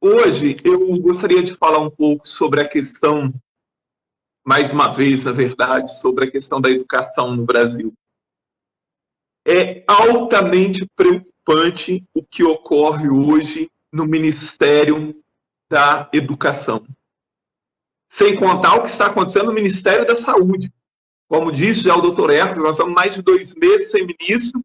Hoje eu gostaria de falar um pouco sobre a questão, mais uma vez, na verdade, sobre a questão da educação no Brasil. É altamente preocupante o que ocorre hoje no Ministério da Educação. Sem contar o que está acontecendo no Ministério da Saúde. Como disse já o doutor Hermes, nós estamos mais de 2 meses sem ministro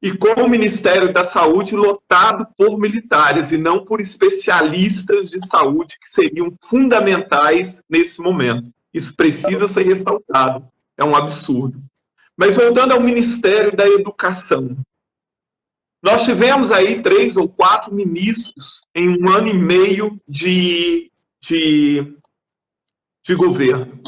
e com o Ministério da Saúde lotado por militares e não por especialistas de saúde que seriam fundamentais nesse momento. Isso precisa ser ressaltado. É um absurdo. Mas voltando ao Ministério da Educação. Nós tivemos aí 3 ou 4 ministros em 1 ano e meio de governo,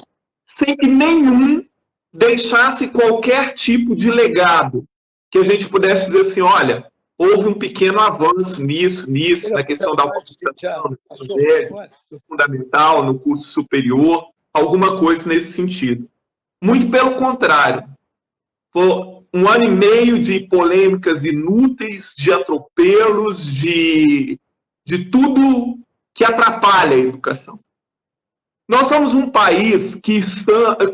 sem que nenhum deixasse qualquer tipo de legado, que a gente pudesse dizer assim, olha, houve um pequeno avanço nisso, na questão da alfabetização, no ensino médio, no fundamental, no curso superior, alguma coisa nesse sentido. Muito pelo contrário, foi 1 ano e meio de polêmicas inúteis, de atropelos, de tudo que atrapalha a educação. Nós somos um país que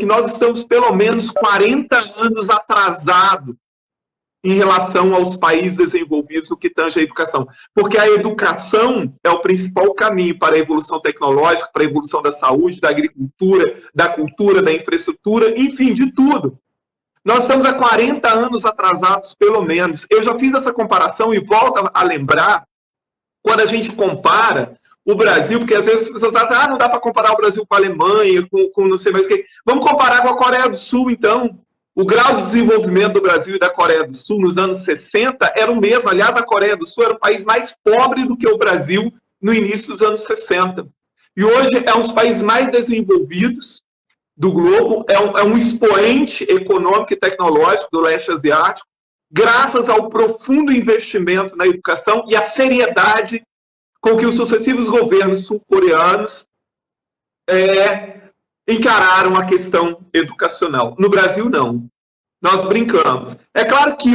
nós estamos pelo menos 40 anos atrasado em relação aos países desenvolvidos no que tange à educação. Porque a educação é o principal caminho para a evolução tecnológica, para a evolução da saúde, da agricultura, da cultura, da infraestrutura, enfim, de tudo. Nós estamos há 40 anos atrasados, pelo menos. Eu já fiz essa comparação e volto a lembrar, quando a gente compara o Brasil, porque às vezes as pessoas dizem, não dá para comparar o Brasil com a Alemanha, com não sei mais o que. Vamos comparar com a Coreia do Sul, então. O grau de desenvolvimento do Brasil e da Coreia do Sul nos anos 60 era o mesmo. Aliás, a Coreia do Sul era o país mais pobre do que o Brasil no início dos anos 60. E hoje é um dos países mais desenvolvidos do globo, é um expoente econômico e tecnológico do leste asiático, graças ao profundo investimento na educação e à seriedade com que os sucessivos governos sul-coreanos encararam a questão educacional. No Brasil, não. Nós brincamos. É claro que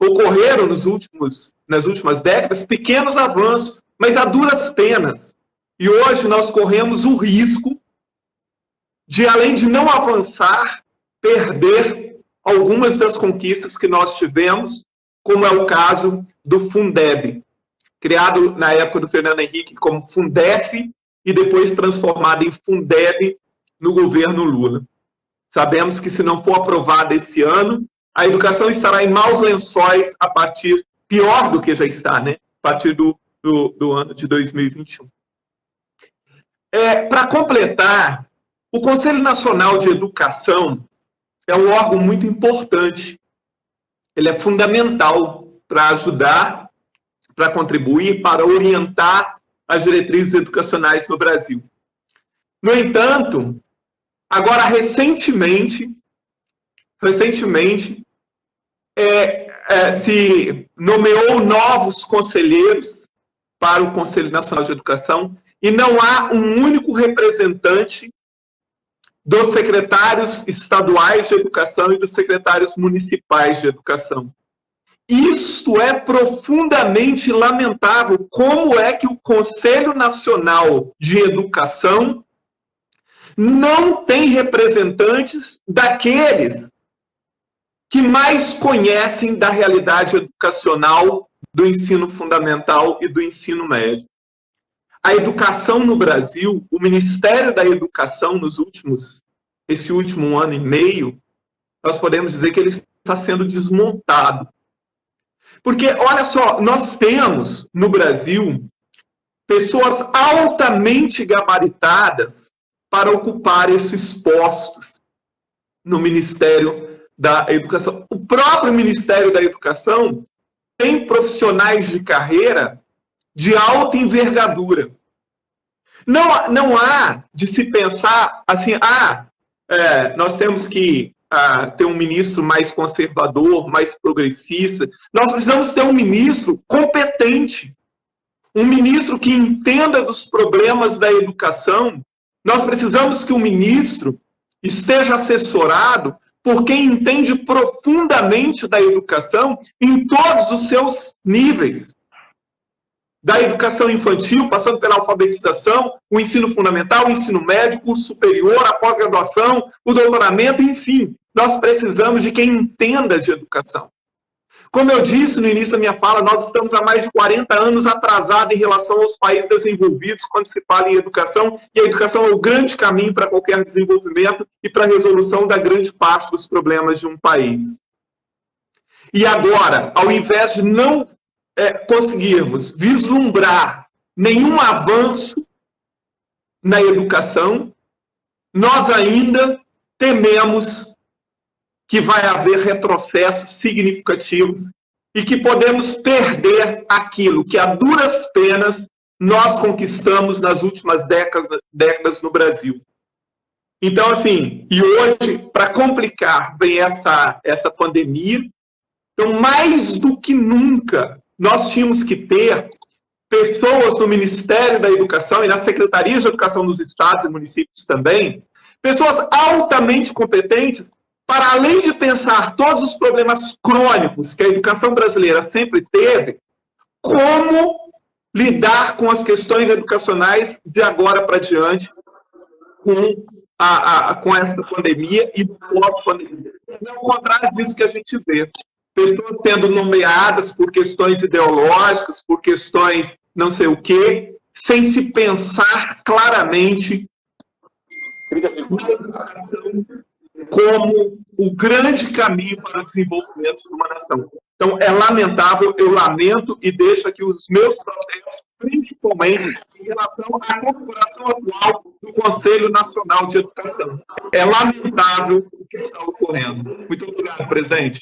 ocorreram nas últimas décadas pequenos avanços, mas a duras penas. E hoje nós corremos o risco de, além de não avançar, perder algumas das conquistas que nós tivemos, como é o caso do Fundeb, criado na época do Fernando Henrique como Fundef e depois transformado em Fundeb no governo Lula. Sabemos que se não for aprovada esse ano, a educação estará em maus lençóis a partir, pior do que já está, né? A partir do ano de 2021. Para completar, o Conselho Nacional de Educação é um órgão muito importante. Ele é fundamental para ajudar, para contribuir, para orientar as diretrizes educacionais no Brasil. No entanto, agora recentemente se nomeou novos conselheiros para o Conselho Nacional de Educação e não há um único representante dos secretários estaduais de educação e dos secretários municipais de educação. Isto é profundamente lamentável. Como é que o Conselho Nacional de Educação não tem representantes daqueles que mais conhecem da realidade educacional do ensino fundamental e do ensino médio? A educação no Brasil, o Ministério da Educação esse último ano e meio, nós podemos dizer que ele está sendo desmontado. Porque, olha só, nós temos no Brasil pessoas altamente gabaritadas para ocupar esses postos no Ministério da Educação. O próprio Ministério da Educação tem profissionais de carreira de alta envergadura. Não há de se pensar assim, nós temos que ter um ministro mais conservador, mais progressista. Nós precisamos ter um ministro competente, um ministro que entenda dos problemas da educação. Nós precisamos que o ministro esteja assessorado por quem entende profundamente da educação em todos os seus níveis. da educação infantil, passando pela alfabetização, o ensino fundamental, o ensino médio, o curso superior, a pós-graduação, o doutoramento, enfim. Nós precisamos de quem entenda de educação. Como eu disse no início da minha fala, nós estamos há mais de 40 anos atrasados em relação aos países desenvolvidos quando se fala em educação, e a educação é o grande caminho para qualquer desenvolvimento e para a resolução da grande parte dos problemas de um país. E agora, ao invés de não conseguirmos vislumbrar nenhum avanço na educação, nós ainda tememos que vai haver retrocessos significativos e que podemos perder aquilo que, a duras penas, nós conquistamos nas últimas décadas no Brasil. Então, assim, e hoje, para complicar, vem essa pandemia. Então, mais do que nunca, nós tínhamos que ter pessoas no Ministério da Educação e nas secretarias de educação dos estados e municípios também, pessoas altamente competentes para, além de pensar todos os problemas crônicos que a educação brasileira sempre teve, como lidar com as questões educacionais de agora para diante com essa pandemia e pós-pandemia. É o contrário disso que a gente vê. Pessoas sendo nomeadas por questões ideológicas, por questões não sei o quê, sem se pensar claramente na educação como o grande caminho para o desenvolvimento de uma nação. Então, é lamentável, eu lamento e deixo aqui os meus protestos, principalmente em relação à configuração atual do Conselho Nacional de Educação. É lamentável o que está ocorrendo. Muito obrigado, presidente.